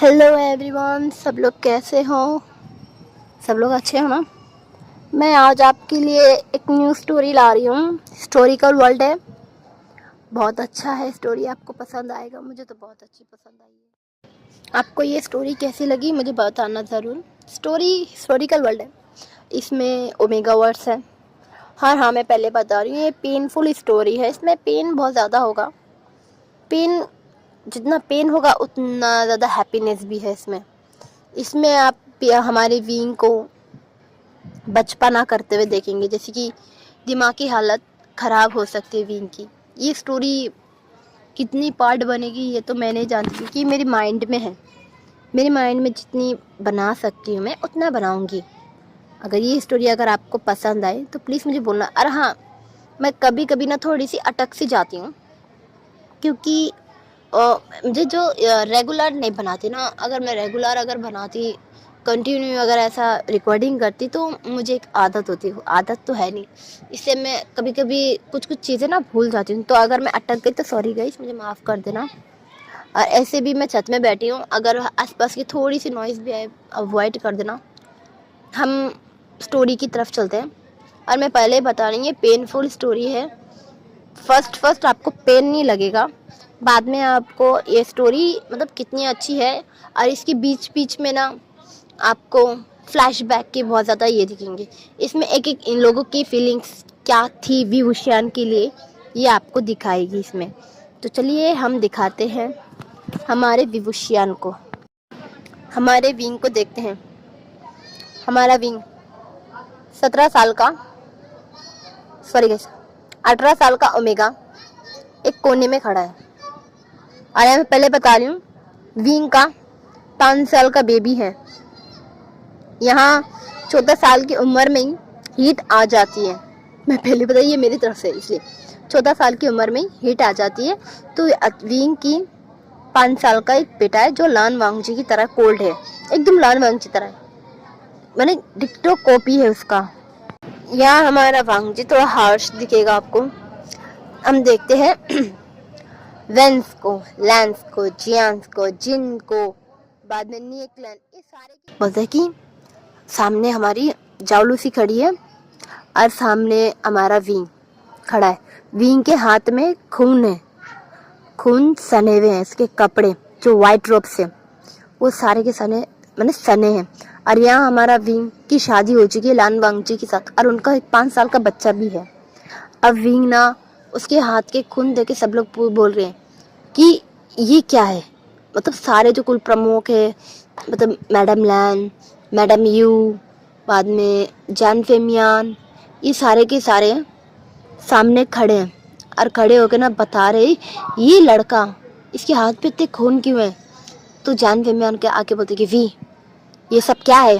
Hello everyone, सब लोग कैसे हो? सब लोग अच्छे हो ना? मैं आज आपके लिए एक न्यू स्टोरी ला रही हूँ। हिस्टोरिकल वर्ल्ड है, बहुत अच्छा है स्टोरी, आपको पसंद आएगा। मुझे तो बहुत अच्छी पसंद आई है। आपको ये स्टोरी कैसी लगी मुझे बताना ज़रूर। स्टोरी हिस्टोरिकल वर्ल्ड है, इसमें ओमेगा वर्ड्स है। हाँ, मैं पहले बता रही हूँ, ये पेनफुल स्टोरी है, इसमें पेन बहुत ज़्यादा होगा। पेन, जितना पेन होगा उतना ज़्यादा हैप्पीनेस भी है इसमें। इसमें आप हमारे विंग को बचपना करते हुए देखेंगे, जैसे कि दिमागी हालत ख़राब हो सकती है विंग की। ये स्टोरी कितनी पार्ट बनेगी ये तो मैं नहीं जानती, क्योंकि मेरे माइंड में है। मेरे माइंड में जितनी बना सकती हूँ मैं उतना बनाऊँगी। अगर ये स्टोरी अगर आपको पसंद आए तो प्लीज़ मुझे बोलना। और हाँ, मैं कभी कभी ना थोड़ी सी अटक सी जाती हूँ, क्योंकि मुझे जो रेगुलर नहीं बनाती ना, अगर मैं रेगुलर अगर बनाती कंटिन्यू अगर ऐसा रिकॉर्डिंग करती तो मुझे एक आदत होती है। आदत तो है नहीं, इससे मैं कभी कभी कुछ चीज़ें ना भूल जाती हूँ। तो अगर मैं अटक गई तो सॉरी गाइस, मुझे माफ़ कर देना। और ऐसे भी मैं छत में बैठी हूँ, अगर आसपास की थोड़ी सी नॉइज़ भी आए अवॉइड कर देना। हम स्टोरी की तरफ चलते हैं। और मैं पहले बता रही हूँ, ये पेनफुल स्टोरी है। फर्स्ट आपको पेन नहीं लगेगा, बाद में आपको ये स्टोरी मतलब कितनी अच्छी है। और इसके बीच बीच में ना आपको फ्लैशबैक के बहुत ज़्यादा ये दिखेंगे। इसमें एक एक इन लोगों की फीलिंग्स क्या थी विभूषण के लिए, ये आपको दिखाएगी इसमें। तो चलिए हम दिखाते हैं हमारे विभूषण को, हमारे विंग को देखते हैं। हमारा विंग 17 साल का, सॉरी गाइस 18 साल का ओमेगा एक कोने में खड़ा है। और मैं पहले बता रही हूँ, विंग का 5 साल का बेबी है। यहाँ 14 साल की उम्र में ही हीट आ जाती है। मैं पहले बताइए मेरी तरफ से, इसलिए 14 साल की उम्र में ही हीट आ जाती है। तो विंग की 5 साल का एक बेटा है जो लान वांगजी की तरह कोल्ड है, एकदम लान वांगजी की तरह, मैंने डिक्टो कॉपी है उसका। यहाँ हमारा वांगजी थोड़ा हार्श दिखेगा आपको। हम देखते हैं वेंस को, लैंस को, जियांस को, जिन को, बाद में नियक्लन, ये सारे बोलते हैं कि सामने हमारी जाओलूसी खड़ी है और सामने हमारा विंग खड़ा है। विंग के हाथ में खून है, खून सने हुए हैं। इसके कपड़े जो वाइट रोब से वो सारे के सारे मैंने सने हैं। और यहाँ हमारा विंग की शादी हो चुकी है लान वांगजी के साथ, और उनका एक 5 साल का बच्चा भी है। अब विंग ना उसके हाथ के खून देख के सब लोग बोल रहे हैं कि ये क्या है। मतलब सारे जो कुल प्रमुख है, मतलब मैडम लैन, मैडम यू, बाद में जान फेमियान, ये सारे के सारे सामने खड़े हैं। और खड़े होकर ना बता रहे ये लड़का, इसके हाथ पे इतने खून क्यों है। तो जान फेमियान के आके बोलती कि वी ये सब क्या है।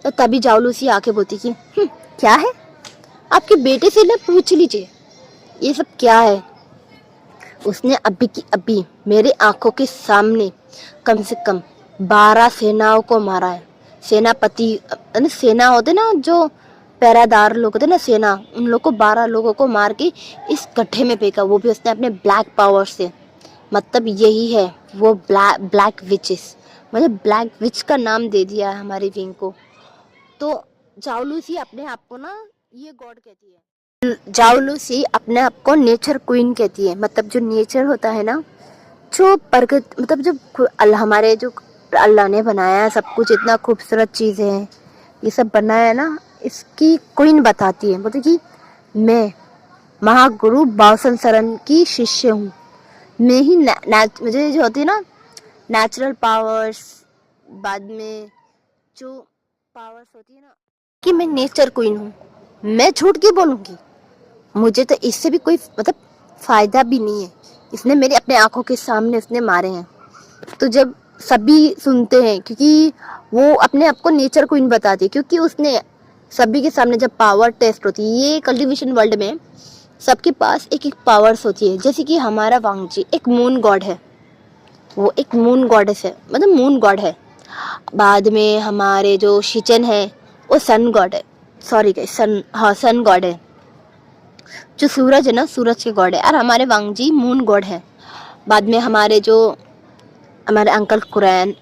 तो तभी जाओलूसी आके बोलती कि क्या है, आपके बेटे से ना पूछ लीजिए ये सब क्या है। उसने अभी की अभी मेरे आंखों के सामने कम से कम 12 सेनाओं को मारा है। सेनापति, सेना होते ना जो पहरादार लोग होते ना सेना, उन लोग को 12 लोगों को मार के इस गड्ढे में फेंका, वो भी उसने अपने ब्लैक पावर से। मतलब यही है वो ब्लैक विचेस, मतलब ब्लैक विच का नाम दे दिया है हमारी विंग को। तो जाओलूसी अपने आप को ना ये गॉड कहती है। जाओलूसी अपने आप को नेचर क्वीन कहती है। मतलब जो नेचर होता है ना, जो प्रकृति, मतलब जो हमारे जो अल्लाह ने बनाया है सब कुछ, इतना खूबसूरत चीज़ें हैं, ये सब बनाया है ना, इसकी क्वीन बताती है। बोलती कि मैं महागुरु बाओसन सरन की शिष्य हूँ। मैं ही मुझे जो होती है ना नेचुरल पावर्स, बाद में जो पावर्स होती है ना, कि मैं नेचर क्वीन हूँ। मैं झूठ क्यों बोलूँगी, मुझे तो इससे भी कोई मतलब फ़ायदा भी नहीं है। इसने मेरे अपने आंखों के सामने उसने मारे हैं। तो जब सभी सुनते हैं, क्योंकि वो अपने आप को नेचर क्वीन बताती है, क्योंकि उसने सभी के सामने जब पावर टेस्ट होती है, ये कल्टिवेशन वर्ल्ड में सबके पास एक एक पावर्स होती है। जैसे कि हमारा वांगजी एक मून गॉड है, वो एक मून गॉडेस है, मतलब मून गॉड है। बाद में हमारे जो शिचन है वो सन गॉड है, सॉरी गाइस सन, हाँ सन गॉड है। जो सूरज है ना, सूरज के गॉड है। और हमारे वांगजी मून गॉड है। बाद में हमारे जो हमारे अंकल कुरैन,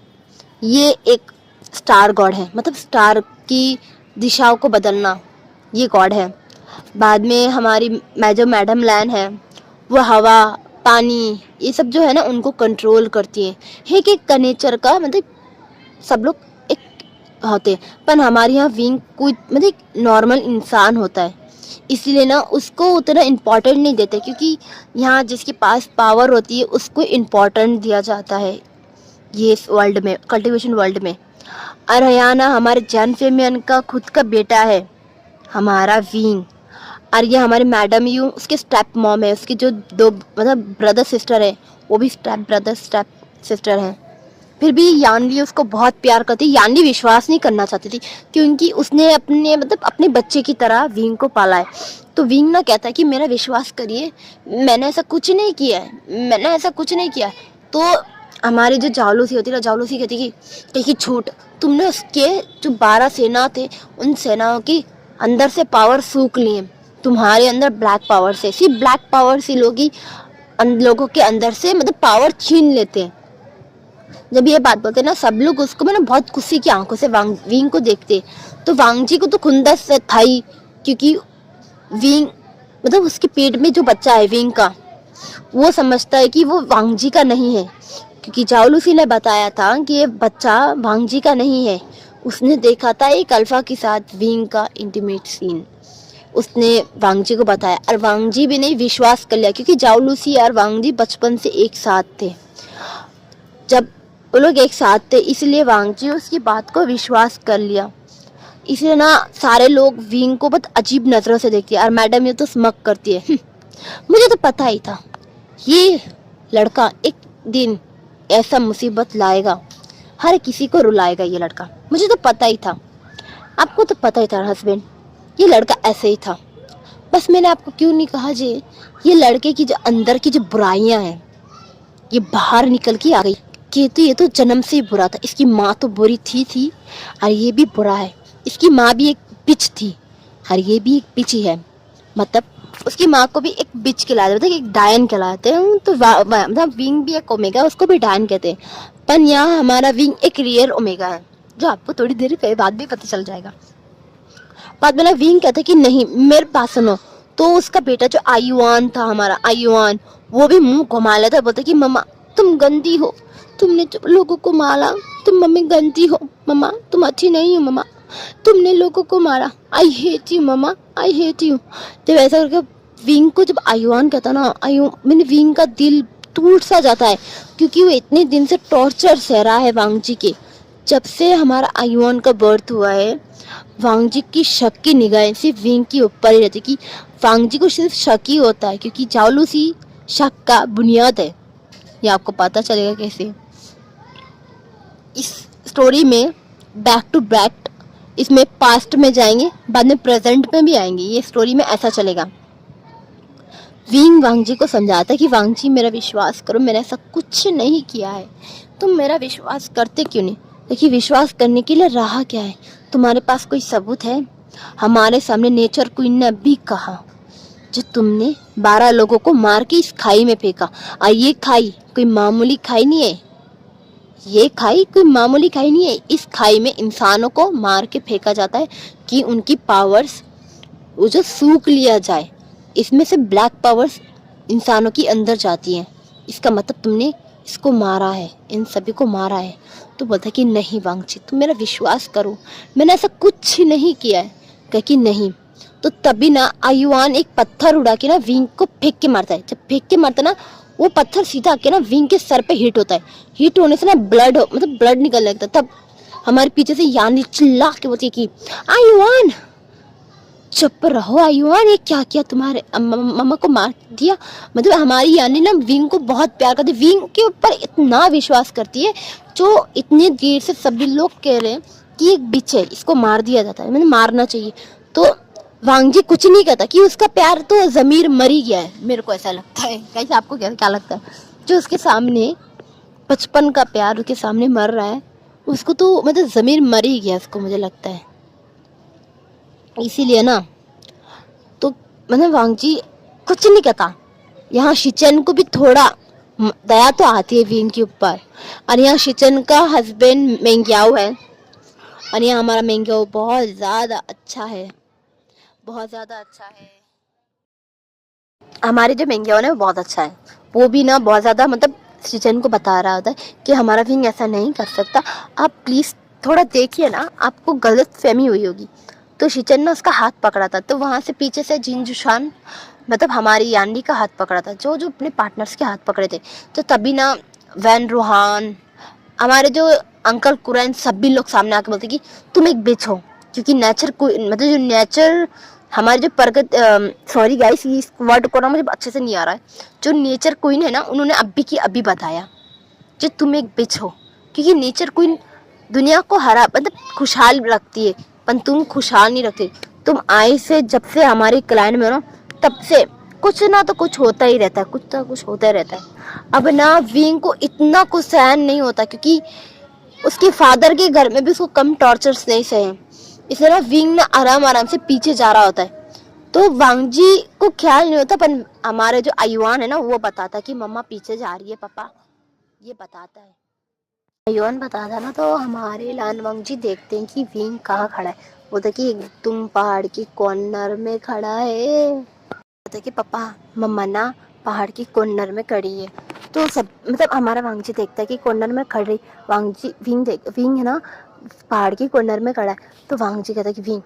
ये एक स्टार गॉड है, मतलब स्टार की दिशाओं को बदलना ये गॉड है। बाद में हमारी जो मैडम लैन है वो हवा, पानी, ये सब जो है ना उनको कंट्रोल करती है। एक नेचर का मतलब सब लोग एक होते हैं, पर हमारे यहाँ विंग कोई मतलब एक नॉर्मल इंसान होता है, इसलिए ना उसको उतना इम्पोर्टेंट नहीं देते, क्योंकि यहाँ जिसके पास पावर होती है उसको इम्पोर्टेंट दिया जाता है ये इस वर्ल्ड में, कल्टीवेशन वर्ल्ड में। और यहाँ ना हमारे जैन फेमियन का खुद का बेटा है हमारा विंग, और ये हमारी मैडम यू उसके स्टेप मॉम है, उसकी जो दो मतलब ब्रदर सिस्टर है वो भी स्टेप ब्रदर स्टेप सिस्टर हैं। फिर भी यानली उसको बहुत प्यार करती। यानली विश्वास नहीं करना चाहती थी, क्योंकि उसने अपने मतलब अपने बच्चे की तरह विंग को पाला है। तो विंग ना कहता है कि मेरा विश्वास करिए, मैंने ऐसा कुछ नहीं किया है, मैंने ऐसा कुछ नहीं किया। तो हमारी जो जालूसी होती है, जालूसी कहती कि छूट, तुमने उसके जो 12 सेना थे उन सेनाओं की अंदर से पावर सूख लिए, तुम्हारे अंदर ब्लैक पावर से, सिर्फ ब्लैक पावर से लोगों के अंदर से मतलब पावर छीन लेते हैं। जब ये बात बोलते ना सब लोग उसको मैंने बहुत खुशी की आंखों से विंग को देखते। तो वांग जी को तो खुंदस से था ही, क्योंकि विंग मतलब उसके पेट में जो बच्चा है विंग का, वो समझता है कि वो वांग जी का नहीं है, क्योंकि जाओलूसी ने बताया था कि ये बच्चा वांग जी का नहीं है। उसने देखा था एक अल्फा के साथ विंग का इंटीमेट सीन, उसने वांग जी को बताया, और वांग जी भी नहीं विश्वास कर लिया, क्योंकि जाओलूसी और वांग जी बचपन से एक साथ थे। जब वो लोग एक साथ थे इसलिए वांग जी उसकी बात को विश्वास कर लिया। इसलिए ना सारे लोग विंग को बहुत अजीब नजरों से देखते हैं, और मैडम ये तो स्मक करती है। मुझे तो पता ही था ये लड़का एक दिन ऐसा मुसीबत लाएगा, हर किसी को रुलाएगा ये लड़का, मुझे तो पता ही था। आपको तो पता ही था हस्बैंड, ये लड़का ऐसे ही था। बस मैंने आपको क्यों नहीं कहा जी, ये लड़के की जो अंदर की जो बुराइयां हैं ये बाहर निकल के आ गई। कि तो ये तो जन्म से ही बुरा था, इसकी माँ तो बुरी थी और ये भी बुरा है। इसकी माँ भी एक बिच थी और ये भी एक बिच ही है, मतलब उसकी माँ को भी एक बिच कहलाते, मतलब एक डायन कहलाते हैं। तो मतलब विंग भी एक ओमेगा, उसको भी डायन कहते हैं। पर यहाँ हमारा विंग एक रियल ओमेगा है, जो आपको थोड़ी देर बाद भी पता चल जाएगा। बाद में ना विंग कहता कि नहीं मेरे पास सुनो। तो उसका बेटा जो आयुआन था, हमारा आयुआन, वो भी मुंह घुमा लेता, बोलता कि मम्मा तुम गंदी हो, तुमने लोगों को मारा, तुम मम्मी गंदी हो, मम्मा तुम अच्छी नहीं हो, मम्मा तुमने लोगों को मारा, I hate you mamma, I hate you. जब ऐसा करके विंग को जब आयुआन कहता ना, मैंने विंग का दिल टूट सा जाता है, क्योंकि वो इतने दिन से टॉर्चर सह रहा है वांग जी के। जब से हमारा आयुआन का बर्थ हुआ है, वांग जी की शक की निगाहें सिर्फ विंग के ऊपर ही रहती, कि वांग जी को सिर्फ शक ही होता है, क्योंकि जालूसी शक का बुनियाद है। ये आपको पता चलेगा कैसे इस स्टोरी में, बैक टू बैक इसमें पास्ट में जाएंगे, बाद में प्रेजेंट में भी आएंगे। ये स्टोरी में ऐसा चलेगा। विंग वांग जी को समझाता है कि वांग जी मेरा विश्वास करो, मैंने ऐसा कुछ नहीं किया है, तुम मेरा विश्वास करते क्यों नहीं? देखिए विश्वास करने के लिए राह क्या है, तुम्हारे पास कोई सबूत है? हमारे सामने नेचर क्वीन ने अभी कहा जो तुमने 12 लोगों को मार के इस खाई में फेंका, और ये खाई कोई मामूली खाई नहीं है, ये खाई कोई मामूली खाई नहीं है। इस खाई में इंसानों को मार के फेंका जाता है कि उनकी पावर्स वो जो सूख लिया जाए। इसमें से ब्लैक पावर्स इंसानों की अंदर जाती हैं। इसका मतलब तुमने इसको मारा है, इन सभी को मारा है। तो बोलता है कि नहीं वांग जी तुम मेरा विश्वास करो, मैंने ऐसा कुछ नहीं किया है। कह कि नहीं। तो तभी ना आयुआन एक पत्थर उड़ा के ना विंग को फेंक के मारता है। जब फेंक के मारता ना वो पत्थर सीधा आके ना विंग के सर पे हिट होता है। हिट होने से ना ब्लड निकलने लगता है। तब हमारे पीछे से यानी चिल्ला के बोलती है कि आयुआन चुप रहो, आयुआन ये क्या किया, तुम्हारे मम्मा को मार दिया। मतलब हमारी यानी ना विंग को बहुत प्यार करती है, विंग के ऊपर इतना विश्वास करती है, जो इतनी देर से सभी लोग कह रहे हैं कि एक बिच है, इसको मार दिया जाता है, मैंने मारना चाहिए। तो वांग जी कुछ नहीं कहता कि उसका प्यार तो जमीर मर ही गया है। मेरे को ऐसा लगता है, कैसे आपको क्या लगता है? जो उसके सामने बचपन का प्यार उसके सामने मर रहा है, उसको तो मतलब जमीर मर ही गया उसको, मुझे लगता है। इसीलिए ना तो मतलब वांग जी कुछ नहीं कहता। यहाँ शिचेन को भी थोड़ा दया तो आती है विंग के ऊपर। और यहाँ शिचन का हस्बैंड मेंग्याओ है, और यहाँ हमारा मेंग्याओ बहुत ज़्यादा अच्छा है, बहुत ज़्यादा अच्छा है। हमारे जो मेंग्याओ है वो बहुत अच्छा है। वो भी ना बहुत ज़्यादा मतलब शिचन को बता रहा होता है कि हमारा विंग ऐसा नहीं कर सकता, आप प्लीज़ थोड़ा देखिए ना, आपको गलत फहमी हुई होगी। तो शिचन ने उसका हाथ पकड़ा था, तो वहाँ से पीछे से जिनजुशान मतलब हमारी यान्नी का हाथ पकड़ा था, जो जो अपने पार्टनर्स के हाथ पकड़े थे। तो तभी ना वैन रोहान, हमारे जो अंकल कुरैन, सभी लोग सामने आके बोलते कि तुम एक बिच हो, क्योंकि नेचर को मतलब जो नेचर हमारे जो प्रगत सॉरी गाइस इस वर्ड को ना मुझे अच्छे से नहीं आ रहा है, जो नेचर क्वीन है ना, उन्होंने अभी की अभी बताया कि तुम एक बिच हो, क्योंकि नेचर क्वीन दुनिया को हरा मतलब खुशहाल रखती है, पर तुम खुशहाल नहीं रखती। तुम आए से जब से हमारे क्लाइंट में हो ना, तब से कुछ ना तो कुछ होता ही रहता है, कुछ ना कुछ होता ही रहता है। अब ना विंग को इतना कुछ सहन नहीं होता, क्योंकि उसके फादर के घर में भी उसको कम टॉर्चर्स नहीं सहे, इसलिए ना विंग ना आराम आराम से पीछे जा रहा होता है। तो वांगजी को ख्याल नहीं होता, पर हमारे जो आयुआन है ना वो बताता है कि मम्मा पीछे जा रही है पापा, ये बताता है। आयुआन बताता ना, तो हमारे लान वांगजी देखते हैं कि विंग कहाँ खड़ा है। बोलते कि तुम पहाड़ की कॉर्नर में खड़ा है। बोलते कि पापा मम्मा ना पहाड़ की कॉर्नर में खड़ी है। तो सब मतलब हमारा वांगजी देखता है कि कॉर्नर में खड़ी, वांगजी विंग है ना पहाड़ की कॉर्नर में खड़ा है। तो वांगजी कहता है कि विंग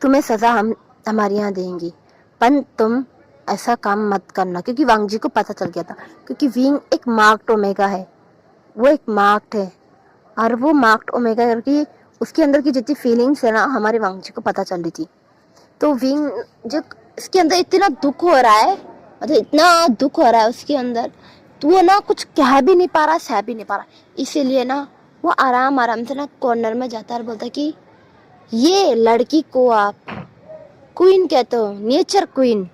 तुम्हें सजा हम हमारे यहाँ देंगी, पर तुम ऐसा काम मत करना, क्योंकि वांगजी को पता चल गया था, क्योंकि विंग एक मार्क्ड ओमेगा है, वो एक मार्क्ड है, और वो मार्क्ड ओमेगा करके उसके अंदर की जितनी फीलिंग्स है ना हमारे वांगजी को पता चल रही थी। तो विंग जो इसके अंदर इतना दुख हो रहा है, मतलब इतना दुख हो रहा है उसके अंदर, तो वो ना कुछ कह भी नहीं पा रहा, सह भी नहीं पा रहा। इसीलिए ना वो आराम आराम से ना कॉर्नर में जाता है और बोलता कि ये लड़की को आप क्वीन कहते हो, नेचर क्वीन,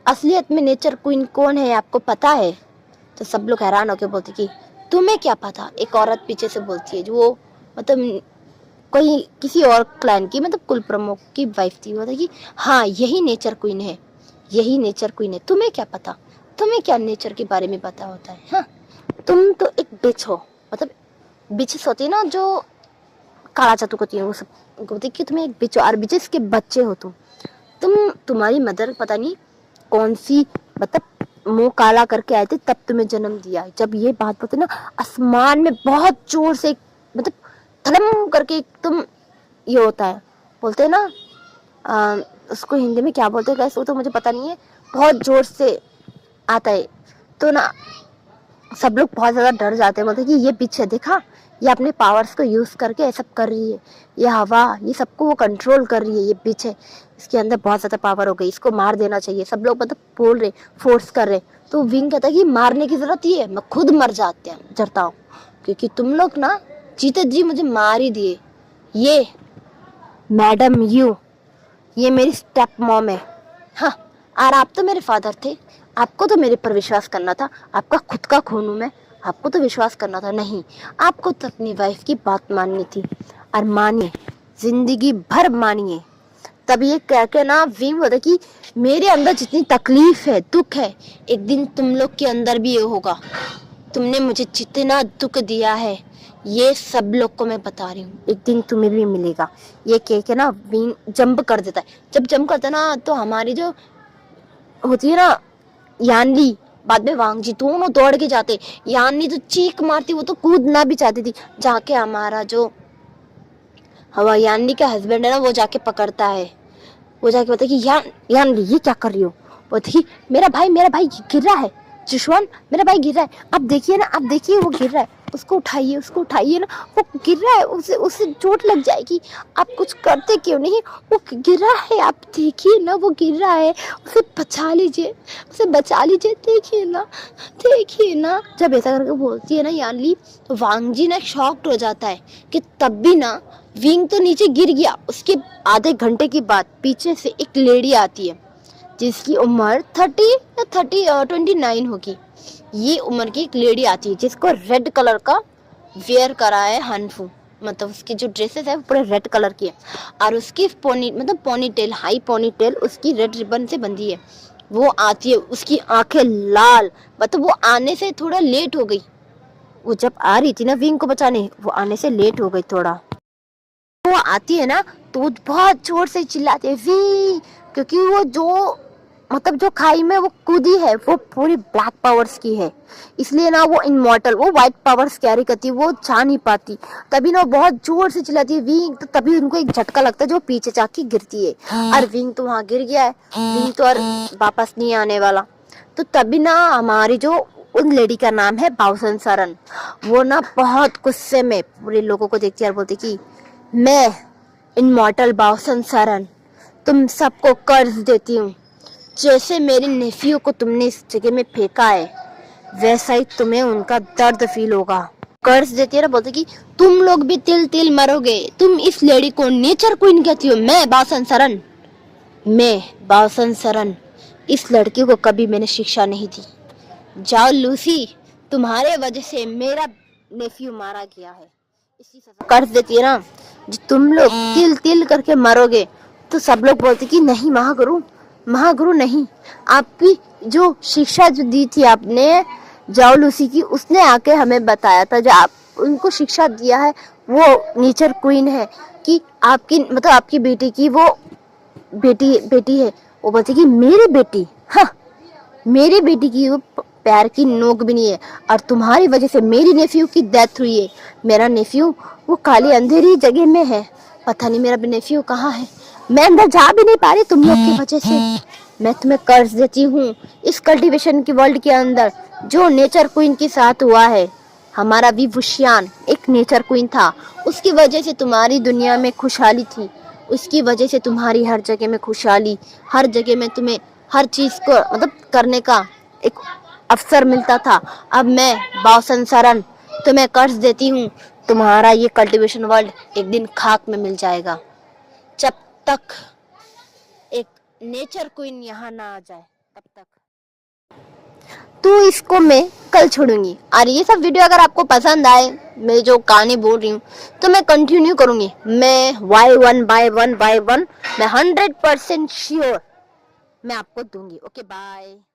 असलियत में नेचर क्वीन कौन है आपको पता है? तो सब लोग हैरान होकर बोलते कि तुम्हें क्या पता। एक औरत पीछे से बोलती है, जो वो मतलब कोई किसी और क्लैन की मतलब कुल प्रमुख की वाइफ थी। वो कि हाँ यही नेचर क्वीन है, यही नेचर क्वीन है, तुम्हें क्या पता, तुम्हें क्या नेचर के बारे में पता होता है? हाँ तुम तो एक बिच हो, मतलब बिचेस होती है ना जो काला चतुक होती है, वो सब बोलते कि तुम्हें एक बिच हो, और बिचेस के बच्चे हो तुम्हारी मदर पता नहीं कौन सी मतलब मुंह काला करके आए थे तब तुम्हें जन्म दिया। जब ये बात बोलते ना, आसमान में बहुत जोर से मतलब धड़म करके एकदम ये होता है, बोलते हैं ना उसको हिंदी में क्या बोलते हैं कैसे, वो तो मुझे पता नहीं है, बहुत जोर से आता है। तो ना सब लोग बहुत ज़्यादा डर जाते हैं, बोलते हैं कि ये बिच है, देखा ये अपने पावर्स को यूज़ करके ये सब कर रही है, ये हवा ये सबको वो कंट्रोल कर रही है, ये बिच है, इसके अंदर बहुत ज़्यादा पावर हो गई, इसको मार देना चाहिए। सब लोग मतलब बोल रहे, फोर्स कर रहे। तो विंग कहता है कि मारने की ज़रूरत ही है, मैं खुद मर जरता हूँ, क्योंकि तुम लोग ना जीते जी मुझे मार ही दिए। ये मैडम ये मेरी स्टेप मॉम है, हाँ, और आप तो मेरे फादर थे, आपको तो मेरे पर विश्वास करना था, आपका खुद का खून हूँ मैं, आपको तो विश्वास करना था नहीं, आपको तो अपनी वाइफ की बात माननी थी, और मानिए, जिंदगी भर मानिए। तब ये कह के ना विंग बोलता कि मेरे अंदर जितनी तकलीफ है, दुख है, एक दिन तुम लोग के अंदर भी ये होगा। तुमने मुझे जितना दुख दिया है ये सब लोग को मैं बता रही हूँ, एक दिन तुम्हें भी मिलेगा। ये कह के ना विंग जंप कर देता है। जब जंप करता है ना, तो हमारी जो होती है ना यानली, बाद में वांगजी, दोनों दौड़ के जाते। यानली तो चीख मारती, वो तो कूदना भी चाहती थी, जाके हमारा जो हवा यानली का हस्बैंड है ना वो जाके पकड़ता है। वो जाके बोलता है कि यानली ये क्या कर रही हो? बोलती कि मेरा भाई गिर रहा है, जिशवान मेरा भाई गिर रहा है, आप देखिए ना, आप देखिए वो गिर रहा है, उसको उठाइए ना, वो गिर रहा है, उसे चोट लग जाएगी, आप कुछ करते क्यों नहीं? वो गिर रहा है, आप देखिए ना, वो गिर रहा है, उसे बचा लीजिए, देखिए ना। जब ऐसा करके बोलती है ना यानली, तो वांगजी ना शॉक्ड हो जाता है कि तब भी ना विंग तो नीचे गिर गया। उसके आधे घंटे के बाद पीछे से एक लेडी आती है जिसकी उम्र 29 होगी। ये उम्र की एक लेडी आती है जिसको रेड कलर का वेयर करा है हनफू, मतलब उसकी जो ड्रेसेस है वो पूरे रेड कलर की है, और उसकी ponytail, high ponytail उसकी रेड रिबन से बंधी है। वो आती है, उसकी आंखें लाल, मतलब वो आने से थोड़ा लेट हो गई। वो जब आ रही थी ना विंग को बचाने, वो आने से लेट हो गई थोड़ा। वो आती है ना तो वो बहुत जोर से चिल्लाती है वी, क्योंकि वो जो मतलब जो खाई में वो कूदी है वो पूरी ब्लैक पावर्स की है, इसलिए ना वो इमॉर्टल, वो व्हाइट पावर्स कैरी करती है, वो जा नहीं पाती। तभी ना वो बहुत जोर से चिल्लाती है विंग, तो तभी उनको एक झटका लगता है जो पीछे जाके गिरती है। और विंग तो वहां गिर गया है, विंग तो और वापस नहीं आने वाला। तो तभी ना हमारी जो उन लेडी का नाम है बाउसन सरन, वो ना बहुत गुस्से में पूरे लोगों को देखती है और बोलती कि मैं इमॉर्टल बाउसन सरन तुम सबको कर्ज देती हूँ, जैसे मेरे नेफ्यू को तुमने इस जगह में फेंका है वैसा ही तुम्हें उनका दर्द फील होगा। कर्ज देती है ना, बोलती कि तुम लोग भी तिल तिल मरोगे, तुम इस लेडी को नेचर क्वीन कहती हो। मैं बाउसन सरन इस लड़की को कभी मैंने शिक्षा नहीं दी। जाओ लूसी, तुम्हारे वजह से मेरा नेफ्यू मारा गया है, इसकी सजा कर्ज देती है ना, जो तुम लोग तिल तिल करके मरोगे। तो सब लोग बोलते कि नहीं महागुरु नहीं, आपकी जो शिक्षा जो दी थी आपने जाओ लूसी की, उसने आके हमें बताया था, जो आप उनको शिक्षा दिया है वो नेचर क्वीन है, कि आपकी मतलब आपकी बेटी की वो बेटी है। वो बोलती कि मेरी बेटी, हाँ मेरी बेटी की वो पैर की नोक भी नहीं है, और तुम्हारी वजह से मेरी नेफ्यू की डेथ हुई है। मेरा नेफ्यू वो काली अंधेरी जगह में है, पता नहीं मेरा नेफ्यू कहाँ है, मैं अंदर जा भी नहीं पा रही तुम लोग की वजह से। मैं तुम्हें कर्ज देती हूँ इस कल्टीवेशन की वर्ल्ड के अंदर जो नेचर क्वीन के साथ हुआ है। हमारा विवुशियान एक नेचर क्वीन था, उसकी वजह से तुम्हारी दुनिया में खुशहाली थी, उसकी वजह से तुम्हारी हर जगह में खुशहाली, हर जगह में तुम्हें हर चीज को मतलब करने का एक अवसर मिलता था। अब मैं बाउसन सरन तुम्हें कर्ज देती हूँ, तुम्हारा ये कल्टीवेशन वर्ल्ड एक दिन खाक में मिल जाएगा, जब तक एक नेचर क्वीन यहाँ ना आ जाए तब तक। तो इसको मैं कल छोड़ूंगी। और ये सब वीडियो अगर आपको पसंद आए, मैं जो कहानी बोल रही हूँ, तो मैं कंटिन्यू करूंगी। मैं वन बाय वन मैं 100% श्योर मैं आपको दूंगी। Okay bye.